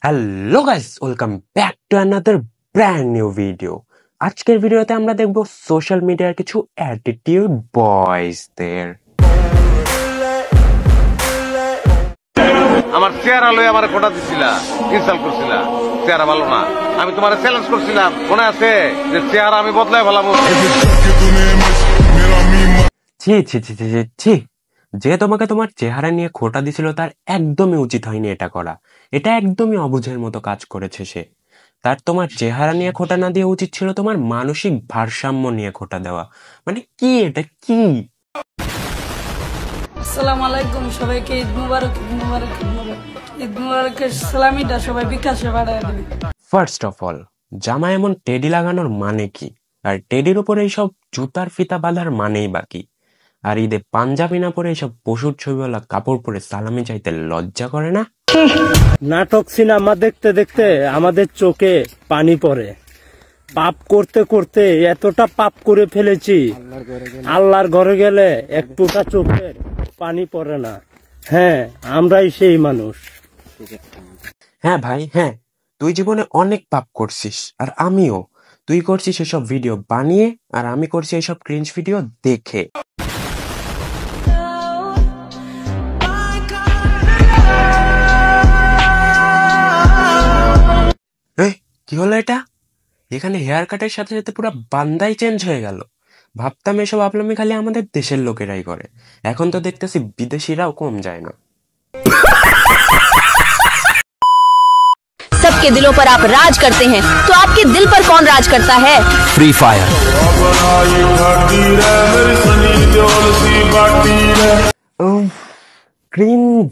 Hello guys, welcome back to another brand new video. আজকের ভিডিওতে আমরা দেখব সোশ্যাল মিডিয়ার কিছু অ্যাটিটিউড বয়েজদের। আমার চেহারা লয়ে আমার কোটা দিছিলা, ইনসাল্ট করছিলা, চেহারা ভালো না। আমি তোমার চ্যালেঞ্জ করছিলাম, মনে আছে যে চেহারা আমি বদলায় ফেলাবো। ছি ছি ছি ছি ছি ছি, যে তোমাকে তোমার চেহারা নিয়ে খোঁটা দিছিল তার একদমই উচিত হয়নি এটা করা। এটা একদমই অবুঝের মতো কাজ করেছে সে। তার তোমার চেহারা নিয়ে খোঁটা না দিয়ে উচিত ছিল তোমার মানসিক ভারসাম্য নিয়ে খোঁটা দেওয়া। মানে কি এটা কি? আসসালামু আলাইকুম, সবাইকে ঈদ মুবারক, ঈদ মুবারক, ঈদ মুবারক। ঈদ মুবারকের সালামিটা সবাই বিকাশে পাঠিয়ে দেবে। ফার্স্ট অফ অল, জামা এমন টেডি লাগানোর মানে কি? আর টেডির উপরে এইসব জুতার ফিতা বাঁধার মানেই বাকি। আর ঈদে পাঞ্জাবি না পরে এইসব পশুর ছবিওয়ালা কাপড় পরে সালামি চাইতে লজ্জা করে না? নাটক সিনেমা দেখতে দেখতে আমাদের চোখে পানি পড়ে। পাপ করতে করতে এতটা পাপ করে ফেলেছি, আল্লাহর ঘরে গেলে এক ফোঁটা চোখের পানি পড়ে না। হ্যাঁ, আমরাই সেই মানুষ। হ্যাঁ ভাই, হ্যাঁ, তুই জীবনে অনেক পাপ করছিস, আর আমিও। তুই করছিস এসব ভিডিও বানিয়ে, আর আমি করছি এইসব ক্রিঞ্জ ভিডিও দেখে। কি হলো এটা? এখানে হেয়ার কাটের সাথে সাথে পুরো বান্দাই চেঞ্জ হয়ে গেল। ভাবতাম এসব আপলামি খালি আমাদের দেশের লোকেরাই করে, এখন তো দেখতেছি বিদেশিরাও কম যায় না। सबके दिलों पर आप राज करते हैं, तो आपके दिल पर कौन राज करता है? Free fire. क्रिंज।